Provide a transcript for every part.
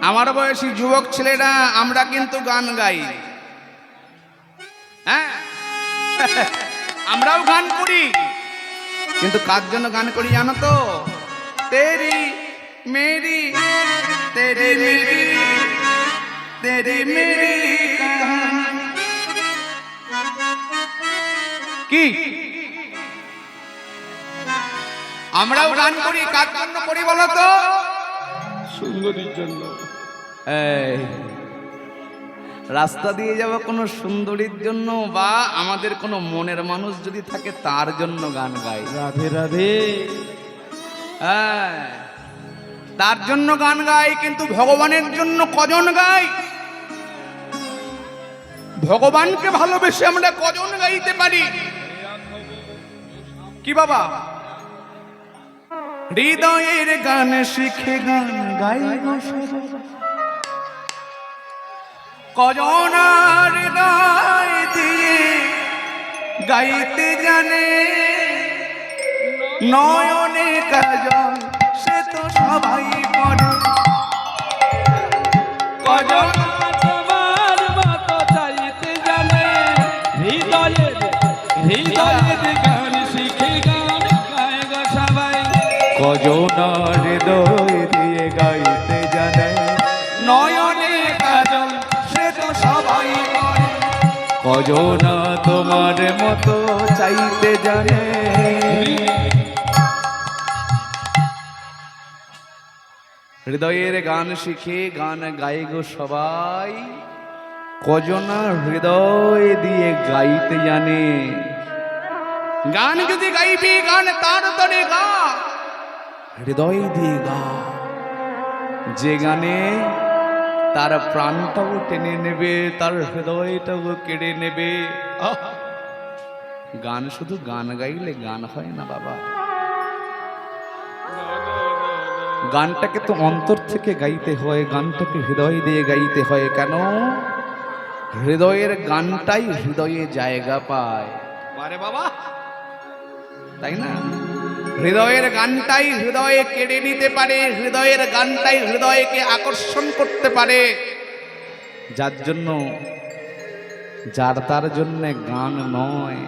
আমার বয়সী যুবক ছেলেরা আমরা কিন্তু গান গাই, হ্যাঁ আমরাও গান করি, কিন্তু কার জন্য গান করি জানো তো? তেরি মেরি তেরি মেরি তেরি মেরি কি আমরাও গান করি, কার জন্য করি বলো তো? সুন্দরীর জন্য। এই রাস্তা দিয়ে যাব কোনো সুন্দরীর জন্য, বা আমাদের কোনো মনের মানুষ যদি থাকে তার জন্য গান গাই। রাধে রাধে। হ্যাঁ তার জন্য গান গাই, কিন্তু ভগবানের জন্য কজন গাই? ভগবানকে ভালোবেসে আমরা কজন গাইতে পারি? কি বাবা? হৃদয়ের গান শিখে গান গাই, কজন হৃদয় দিয়ে গাইতে জানে, নয়নে কাজল সে তো সবাই পড়ে, কজন তোমার মতো চাইতে জানে, হৃদয়ের হৃদয়ের গান শিখে গান গায় গো সবাই। কজন হৃদয় দিয়ে গাইতে জানে, নয়নে কাজল সে তো সবাই পড়ে, কজন তোমার মতো চাইতে জানে। হৃদয়ের গান শিখে গান গাই গো সবাই, কজন হৃদয় দিয়ে গাইতে জানে। গান যদি গাইবি গান তার তরে গা, হৃদয় দিয়ে গা, যে গানে তার প্রাণটাও টেনে নেবে, তার হৃদয়টাও কেড়ে নেবে। গান শুধু গান গাইলে গান হয় না বাবা, গানটাকে তো অন্তর থেকে গাইতে হয়, গানটাকে হৃদয় দিয়ে গাইতে হয়। কেন? হৃদয়ের গানটাই হৃদয়ে জায়গা পায়। আরে বাবা, তাই না? হৃদয়ের গানটাই হৃদয়ে কেড়ে নিতে পারে, হৃদয়ের গানটাই হৃদয়কে আকর্ষণ করতে পারে। যার জন্য যার তার জন্য গান নয়।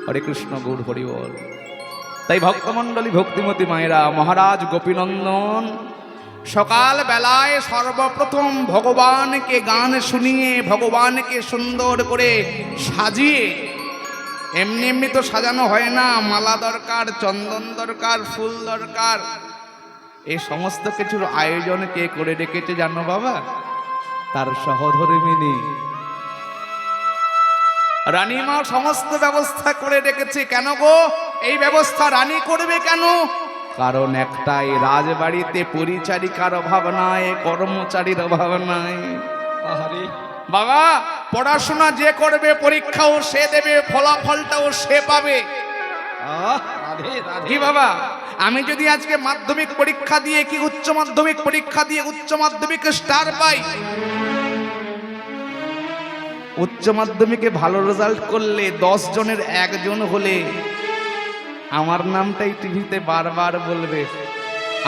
হরে কৃষ্ণ গৌর হরি বল। তাই ভক্তমণ্ডলী ভক্তিমতী মায়েরা, মহারাজ গোপীনন্দন সকাল বেলায় সর্বপ্রথম ভগবানকে গান শুনিয়ে, ভগবানকে সুন্দর করে সাজিয়ে, এমনি এমনি তো সাজানো হয় না, মালা দরকার, চন্দন দরকার, ফুল দরকার। এই সমস্ত কিছুর আয়োজন কে করে রেখেছে জানো বাবা? তার সহধর্মিণী রানীমা সমস্ত ব্যবস্থা করে রেখেছে। কেন গো এই ব্যবস্থা রানী করবে কেন? কারণ একটাই, রাজবাড়িতে পরিচারিকার অভাব নাই, কর্মচারীর অভাব নাই। আরে বাবা, পড়াশোনা যে করবে পরীক্ষাও সে দেবে, ফলাফলটাও সে পাবে। রাধে রাধে। কি বাবা, আমি যদি আজকে মাধ্যমিক পরীক্ষা দিয়ে কি উচ্চ মাধ্যমিক পরীক্ষা দিয়ে উচ্চ মাধ্যমিকে স্টার পাই, উচ্চ মাধ্যমিকে ভালো রেজাল্ট করলে 10 জনের 1 জন হলে আমার নামটাই টিভিতে বারবার বলবে,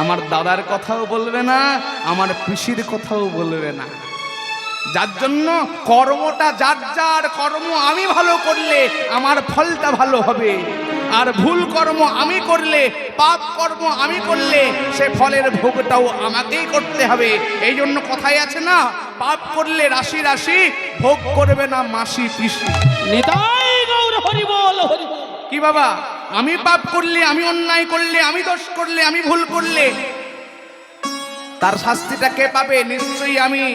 আমার দাদার কথাও বলবে না, আমার পিসির কথাও বলবে না। যার জন্য কর্মটা যার যার কর্ম আমি ভালো করলে আমার ফলটা ভালো হবে, আর ভুল কর্ম আমি করলে, পাপ কর্ম আমি করলে সে ফলের ভোগটাও আমাকেই করতে হবে। এই জন্য কথাই আছে না, পাপ করলে রাশি রাশি, ভোগ করবে না মাসি পিসি। নিতাই গৌর হরি বল হরি বল। কি বাবা, আমি পাপ করলে, আমি অন্যায় করলে, আমি দোষ করলে, আমি ভুল করলে তার শাস্তিটা কে পাবে? নিশ্চয়ই আমি।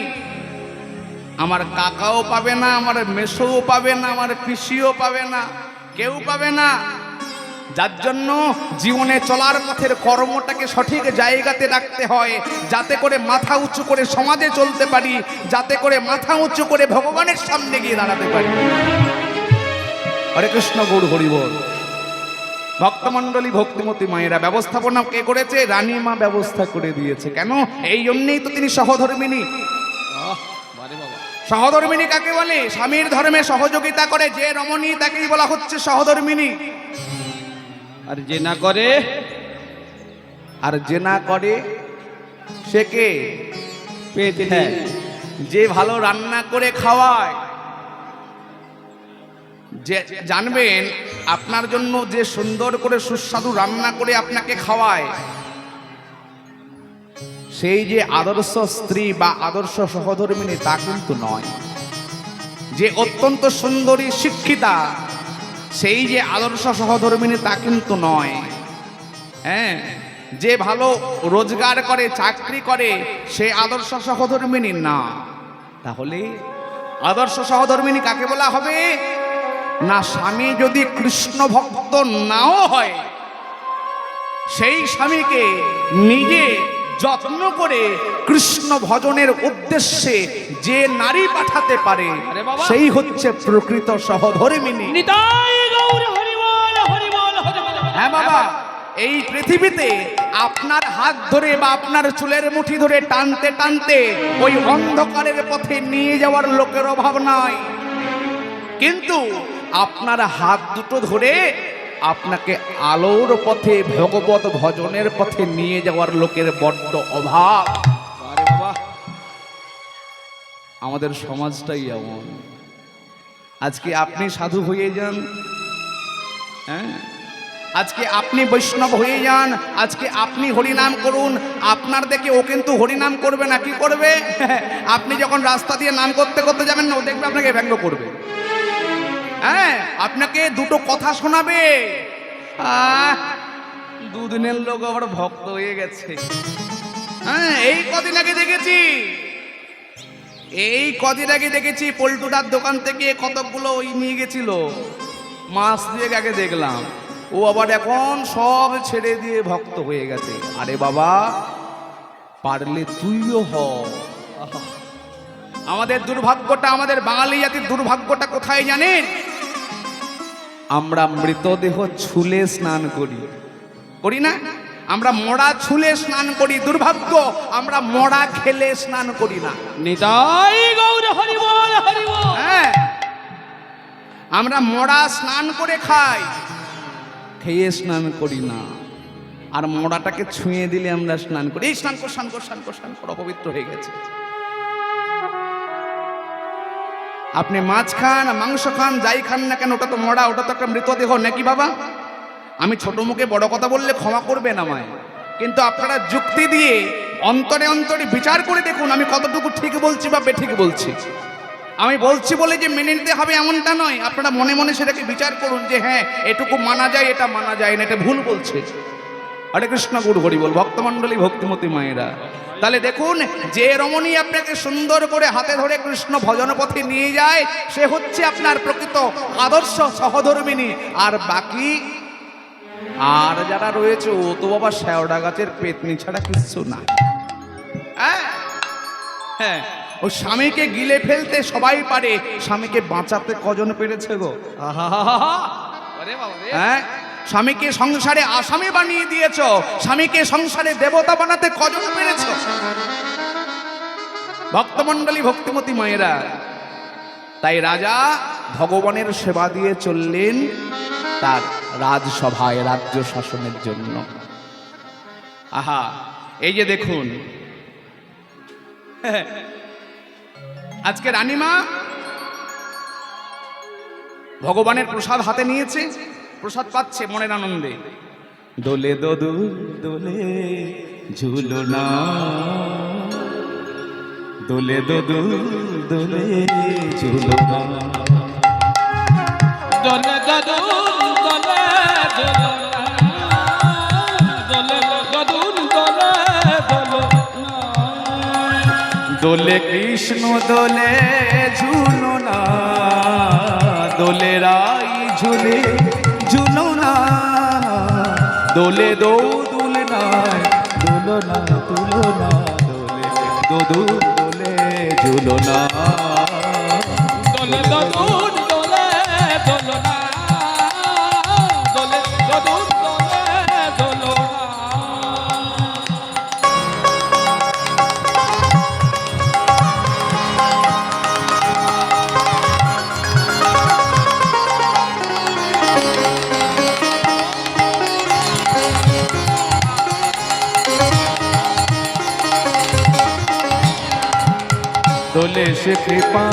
আমার কাকাও পাবে না, আমার মেসোও পাবে না, আমার পিসিও পাবে না, কেউ পাবে না। যার জন্য জীবনে চলার পথের কর্মটাকে সঠিক জায়গাতে রাখতে হয়, যাতে করে মাথা উঁচু করে সমাজে চলতে পারি, যাতে করে মাথা উঁচু করে ভগবানের সামনে গিয়ে দাঁড়াতে পারি। হরে কৃষ্ণ গৌর হরি বল। ভক্তমণ্ডলী ভক্তিমতী মায়েরা, ব্যবস্থাপনা কে করেছে? রানী মা ব্যবস্থা করে দিয়েছে। কেন? এই জন্যই তো তিনি সহধর্মিণী। সহধর্মিণী কাকে বলে? স্বামীর ধর্মে সহযোগিতা করে যে রমণী, তাকেই বলা হচ্ছে সহধর্মিণী। আর যে না করে, আর যে না করে সে কে? পেয়েছি। হ্যাঁ, যে ভালো রান্না করে খাওয়ায়, যে জানবেন আপনার জন্য যে সুন্দর করে সুস্বাদু রান্না করে আপনাকে খাওয়ায়, সেই যে আদর্শ স্ত্রী বা আদর্শ সহধর্মিণী তা কিন্তু নয়। যে অত্যন্ত সুন্দরী শিক্ষিতা, সেই যে আদর্শ সহধর্মিণী তা কিন্তু নয়। হ্যাঁ, যে ভালো রোজগার করে, চাকরি করে, সে আদর্শ সহধর্মিণী না। তাহলে আদর্শ সহধর্মিণী কাকে বলা হবে? না, স্বামী যদি কৃষ্ণ ভক্ত নাও হয়, সেই স্বামীকে নিজে যত্ন করে কৃষ্ণ ভজনের উদ্দেশ্যে যে নারী পাঠাতে পারে, আরে বাবা! সেই হচ্ছে প্রকৃত সহধর্মিণী। নিতাই গৌর হরি বল, হরি বল, হরি বল। হ্যাঁ বাবা, এই পৃথিবীতে আপনার হাত ধরে বা আপনার চুলের মুঠি ধরে টানতে টানতে ওই অন্ধকারের পথে নিয়ে যাওয়ার লোকের অভাব নাই, কিন্তু আপনার হাত দুটো ধরে আপনাকে আলোর পথে, ভগবত ভজনের পথে নিয়ে যাওয়ার লোকের বড্ড অভাব। আরে বাবা! আমাদের সমাজটাই এমন। আজকে আপনি সাধু হয়ে যান, হ্যাঁ, আজকে আপনি বৈষ্ণব হয়ে যান, আজকে আপনি হরিনাম করুন, আপনার দেখে ও কিন্তু হরিনাম করবে না। কি করবে? আপনি যখন রাস্তা দিয়ে নাম করতে করতে যাবেন না, ও দেখবে আপনাকে ব্যঙ্গ করবে। হ্যাঁ, আপনাকে দুটো কথা শোনাবে। দুদিনের লোক আবার ভক্ত হয়ে গেছে। হ্যাঁ, এই কদিন আগে দেখেছি পল্টুদার দোকান থেকে কতকগুলো ওই নিয়ে গেছিল, মাস দিয়ে আগে দেখলাম। ও আবার এখন সব ছেড়ে দিয়ে ভক্ত হয়ে গেছে। আরে বাবা, পারলে তুইও হ। আমাদের দুর্ভাগ্যটা, আমাদের বাঙালি জাতির দুর্ভাগ্যটা কোথায় জানেন? আমরা মৃতদেহ ছুলে স্নান করি না? আমরা মরা ছুলে স্নান করি। দুর্ভাগ্য, আমরা মরা খেলে স্নান করি না। নিতাই গৌর হরি বল, হরি বল। হ্যাঁ, আমরা মরা স্নান করে খাই, খেয়ে স্নান করি না। আর মরাটাকে ছুঁয়ে দিলে আমরা স্নান করি। এই স্নান কর, স্নান কর, স্নান কর, স্নান কর, অপবিত্র হয়ে গেছে। আপনি মাছ খান, মাংস খান, যাই খান না কেন, ওটা তো মরা, ওটা তো একটা মৃতদেহ নাকি বাবা? আমি ছোট মুখে বড় কথা বললে ক্ষমা করবেন আমায়, কিন্তু আপনারা যুক্তি দিয়ে অন্তরে অন্তরে বিচার করে দেখুন আমি কতটুকু ঠিক বলছি বা বেঠিক বলছি। আমি বলছি বলে যে মেনে নিতে হবে এমনটা নয়, আপনারা মনে মনে সেটাকে বিচার করুন যে হ্যাঁ, এটুকু মানা যায়, এটা মানা যায় না, এটা ভুল বলছে। হরে কৃষ্ণ গুরু হরি বল, ভক্তমণ্ডলী, ভক্তিমতী মায়েরা। তাহলে দেখুন, যে রমণী আপনাকে সুন্দর করে হাতে ধরে কৃষ্ণ ভজন পথে নিয়ে যায়, সে হচ্ছে আপনার প্রকৃত আদর্শ সহধর্মিণী। আর বাকি আর যারা রয়েছে, ও তো বাবা শেওড়া গাছের পেতনি ছাড়া কিচ্ছু না। হ্যাঁ, হ্যাঁ, ও স্বামীকে গিলে ফেলতে সবাই পারে, স্বামীকে বাঁচাতে কজন পেরেছে গো? আরে বাবা রে! হ্যাঁ, স্বামীকে সংসারে আসামি বানিয়ে দিয়েছ, স্বামীকে সংসারে দেবতা বানাতে কজন পেরেছ? ভক্তমণ্ডলী, ভক্তিমতী মায়েরা। তাই রাজা ভগবানের সেবা দিয়ে চললেন তার রাজসভায় রাজ্য শাসনের জন্য। আহা, এই যে দেখুন, আজকে রানীমা ভগবানের প্রসাদ হাতে নিয়েছে, প্রসাদ পাচ্ছে মনের আনন্দে। দোলে দোদুল দোলে ঝুলনা, দোলে দোদুল দোলে ঝুলনা, দোলে দদুল দোলে দোলে, দোলে দদুল দোলে দোলে। দোলে কৃষ্ণ দোলে ঝুলনা, দোলে রাই ঝুলে ঝুলনা, দোলে দোদুল নাই দুলনা তুলনা, দোলে দোদুল দোলে ঝুলনা, দোলে দদুল দোলে দোলনা, দোলে দদুল দোলে দোলনা। দোলে সে কৃপা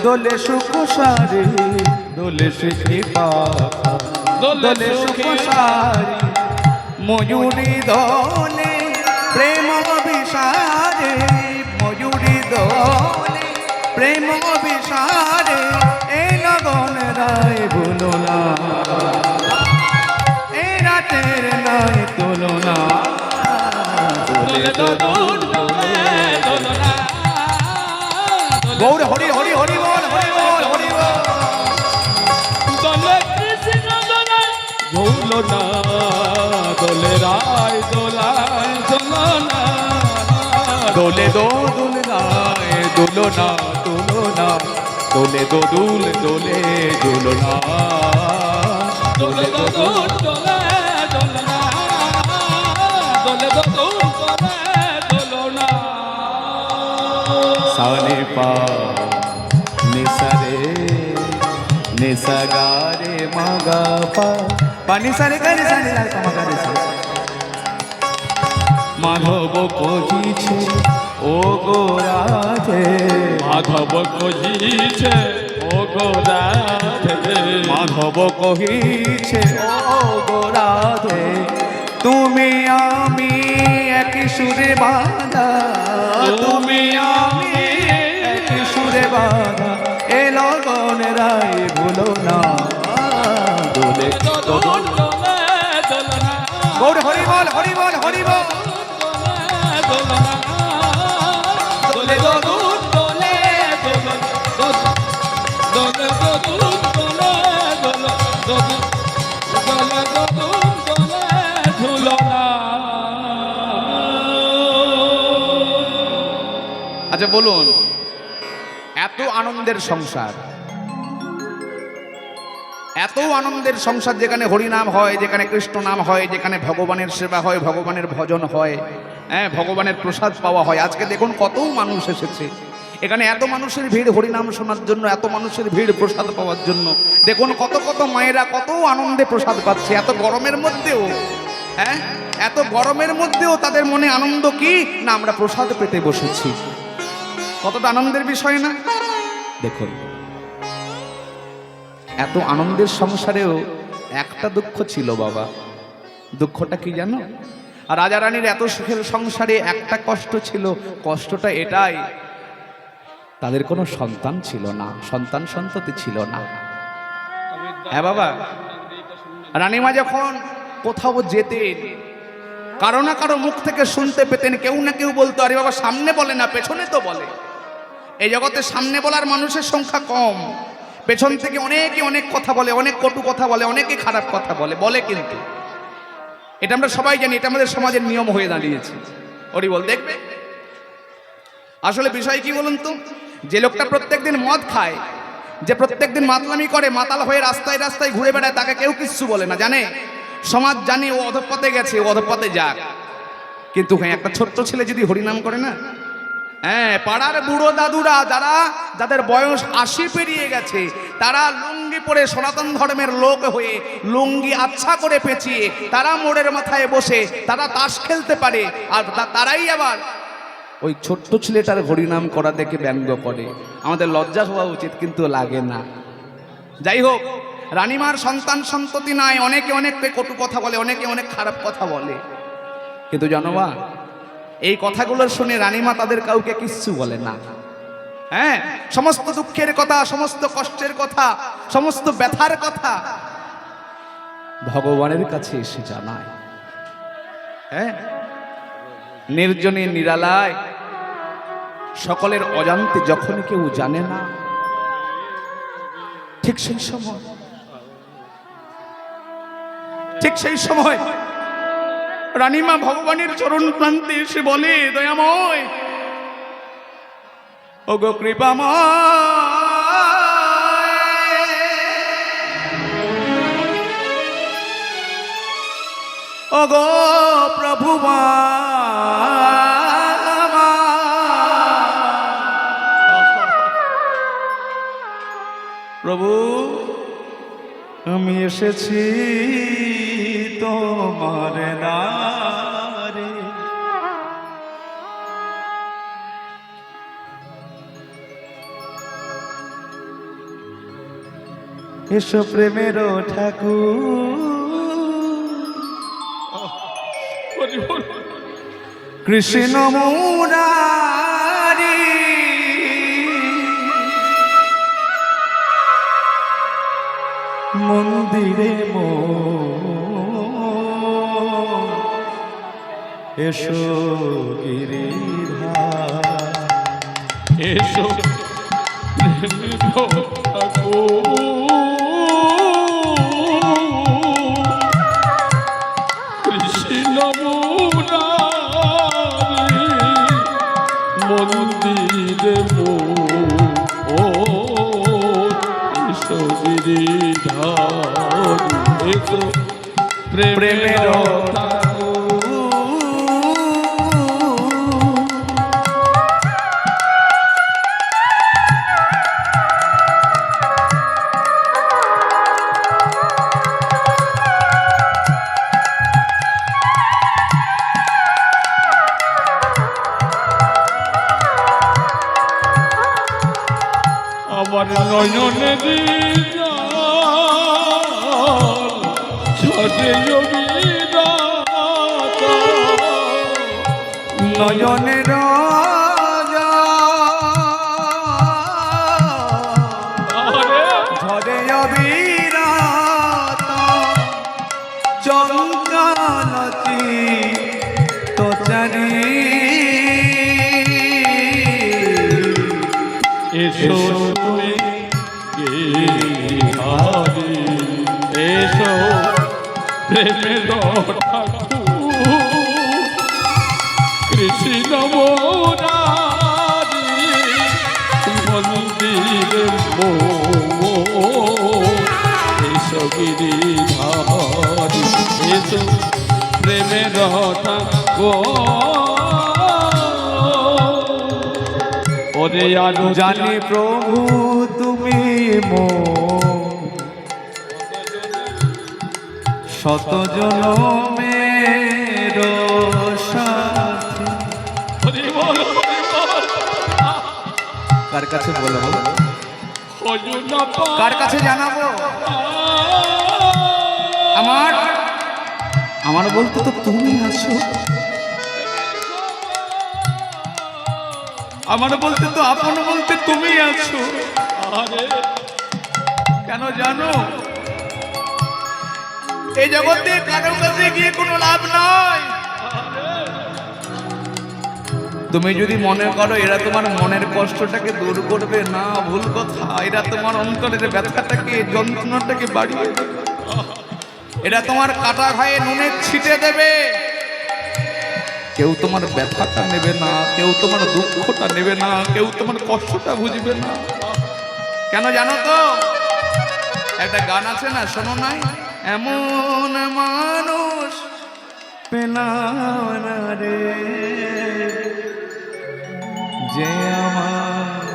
দোলে সুখ সারে দোলে সে কৃপা দোলে সুখ সারে ময়ূরী দোলে প্রেম বিসারে ময়ূরী দোলে প্রেম বিসারে এই লগন রায় ভুলো না এই রাতের নাই তুলনা দোলে দোল দোলে দোলনা গৌর হরি হরি হরি বল হরি বল হরি বল দোলে কৃষ্ণ দোলে দোলনা দোলে রায় দোলায় দোলনা দোলে দোল রায় দোলনা দোলনা দোলে দোল দোলে দোলনা দোলে দোল দোলে দোলনা দোলে দোল দোলে দোলনা সানে পা নিসারে নিসাগারে মাগা পা পানি সারে গারে সারে লাল মাগা রে সারে মাধব কহিছে ও গো রাধে মাধব কহিছে ও গো রাধে মাধব কহিছে ও গো রাধে তুমি আমি এক সুরে বাঁধা তুমি আমি এক সুরে বাঁধা এ লগন রায় ভুলো না দোলে দোল দোলে দোলনা গৌর হরি বল হরি বল হরি বল দোলনা দোলে দোল দোলে দোলনা দোলে দোল দোলে দোলনা দোলে দোল দোলে ঝুলনা আচ্ছা বলুন এত আনন্দের সংসার এত আনন্দের সংসার যেখানে হরিনাম হয় যেখানে কৃষ্ণ নাম হয় যেখানে ভগবানের সেবা হয় ভগবানের ভজন হয় হ্যাঁ ভগবানের প্রসাদ পাওয়া হয় আজকে দেখুন কত মানুষ এসেছে এখানে এত মানুষের ভিড় হরিনাম শোনার জন্য এত মানুষের ভিড় প্রসাদ পাওয়ার জন্য দেখুন কত কত মায়েরা কত আনন্দে প্রসাদ পাচ্ছে এত গরমের মধ্যেও হ্যাঁ এত গরমের মধ্যেও তাদের মনে আনন্দ কি না আমরা প্রসাদ পেতে বসেছি কতটা আনন্দের বিষয় না দেখুন এত আনন্দের সংসারেও একটা দুঃখ ছিল বাবা দুঃখটা কি জানো আর রাজা রানীর এত সুখের সংসারে একটা কষ্ট ছিল কষ্টটা এটাই তাদের কোনো সন্তান ছিল না সন্তান সন্ততি ছিল না হ্যাঁ বাবা রানীমা যখন কোথাও যেতেন কারো না কারো মুখ থেকে শুনতে পেতেন কেউ না কেউ বলতো আরে বাবা সামনে বলে না পেছনে তো বলে এই জগতে সামনে বলার মানুষের সংখ্যা কম পেছন থেকে অনেকে অনেক কথা বলে অনেক কটু কথা বলে অনেকে খারাপ কথা বলে বলে কিন্তু এটা আমরা সবাই জানি এটা আমাদের সমাজের নিয়ম হয়ে দাঁড়িয়েছে ওরি বল দেখবে আসলে বিষয় কি বলুন তো যে লোকটা প্রত্যেকদিন মদ খায় যে প্রত্যেকদিন মাতলামি করে মাতাল হয়ে রাস্তায় রাস্তায় ঘুরে বেড়ায় তাকে কেউ কিচ্ছু বলে না জানে সমাজ জানে ও অধঃপথে গেছে ও অধঃপথে যাক কিন্তু হ্যাঁ একটা ছোট্ট ছেলে যদি হরিনাম করে না হ্যাঁ পাড়ার বুড়ো দাদুরা যাদের বয়স 80 পেরিয়ে গেছে তারা লুঙ্গি পরে সনাতন ধর্মের লোক হয়ে লুঙ্গি আচ্ছা করে পেঁচিয়ে তারা মোড়ের মাথায় বসে তারা তাস খেলতে পারে আর তারাই আবার ওই ছোট্ট ছেলেটার হরিনাম করা দেখে ব্যঙ্গ করে আমাদের লজ্জা হওয়া উচিত কিন্তু লাগে না যাই হোক রানীমার সন্তান সন্ততি নাই অনেকে অনেক কটু কথা বলে অনেকে অনেক খারাপ কথা বলে কিন্তু জানোবা এই কথাগুলো শুনে রানীমা তাদের কাউকে কিচ্ছু বলে না হ্যাঁ সমস্ত দুঃখের কথা সমস্ত কষ্টের কথা সমস্ত ব্যথার কথা ভগবানের কাছে এসে জানায় হ্যাঁ নির্জনে নিরালায় সকলের অজান্তে যখন কেউ জানে না ঠিক সেই সময় রানীমা ভগবানের চরণ প্রান্তে এসে বলে দয়াময় ওগো কৃপাময় ওগো প্রভু প্রভু আমি এসেছি তোমার দ্বারে এসো প্রেমের ঠাকুর, হরি বল। কৃষ্ণ মুরারি মন্দিরে এসো গিরিধার, এসো প্রেমের ঠাকুর, কৃষ্ণ মুরারি মন্দিরে ও এসো গিরিধার, এসো প্রেমের ঠাকুর। আমার নয়নে ঝরে নয়নের ঝরে অবিরাত চঞ্চলতি তোচারি, এসো তুমি গিরিধারী, এসো প্রেমের ঠাকুর, কৃষ্ণ মুরারি মন্দিরে এসো গিরিধারী, এসো প্রেমের ঠাকুর। ওরে আরো জানি প্রভু তুমি শত জনমের সাথী। হরি বল, হরি বল। কার কাছে বলবো, হজুনা কার কাছে জানাবো? আমার আমার বলতে তো তুমি আছো, আমার বলতে তো আপন বলতে তুমি আছো। আরে কেন জানো, এই জগতে কারো কাছে গিয়ে কোনো লাভ নাই। তুমি যদি মনে করো এরা তোমার মনের কষ্টটাকে দূর করবে, না, ভুল কথা। এরা তোমার অন্তরের ব্যথাটাকে, যন্ত্রণাটাকে বাড়িয়ে দেবে। এরা তোমার কাটা ঘায়ে নুনের ছিটে দেবে। কেউ তোমার ব্যথাটা নেবে না, কেউ তোমার দুঃখটা নেবে না, কেউ তোমার কষ্টটা বুঝবে না। কেন জানো তো, একটা গান আছে না, শোনো নাই? এমন মানুষ পেলাম না রে, যে আমার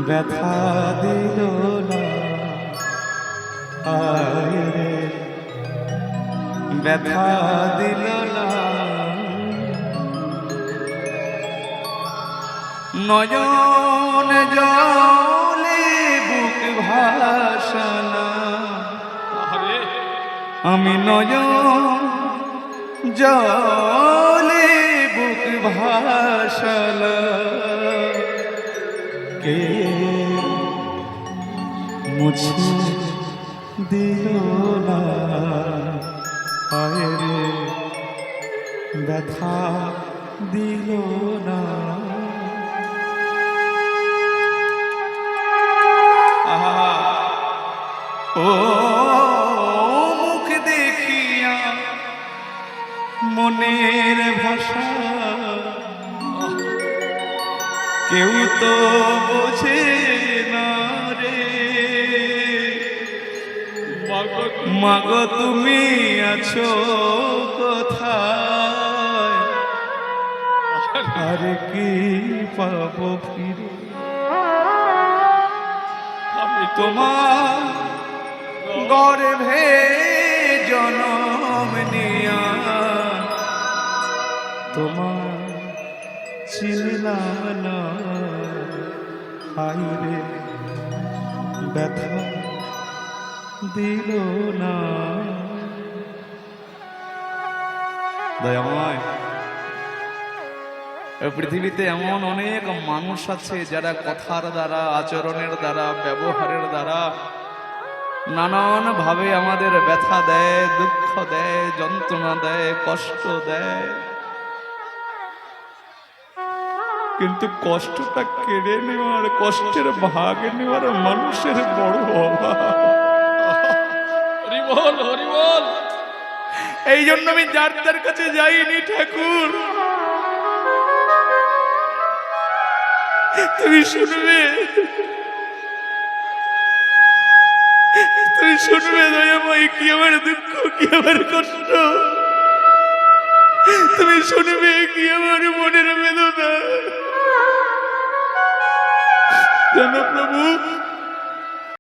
ব্যথা দিল না, আয় রে ব্যথা দিল না। নয়ন জলে বুক ভাসানা, আরে আমি নয়ন জলে বুক ভাসালা, কে মুছে দিল না, আয় রে ব্যথা দিল না। ও মুখ দেখিয়া মনের ভাষা কেউ তো বোঝে না রে, মাগো তুমি আছো কোথায়, আর কি পাবো ফিরে আমি তোমার গর্ভে জনম নিয়া, তোমার চিনলাম না, হায় রে ব্যথা দিল না। দয়াময়, এই পৃথিবীতে এমন অনেক মানুষ আছে যারা কথার দ্বারা, আচরণের দ্বারা, ব্যবহারের দ্বারা নানান ভাবে আমাদের ব্যথা দেয়, দুঃখ দেয়, যন্ত্রণা দেয়, কষ্ট দেয়, কিন্তু কষ্টটা কেড়ে নেওয়ার, কষ্টের ভাগ নেওয়ার মানুষের বড় অভাব। হরি বল, হরি বল। এই জন্য আমি যার তার কাছে যাইনি ঠাকুর। তুমি শুনবে, তুমি শুনবে দয়াময়, কি আমার দুঃখ, কি আমার কষ্ট, তুমি শুনবে কি আমার মনের বেদনা। জানো প্রভু,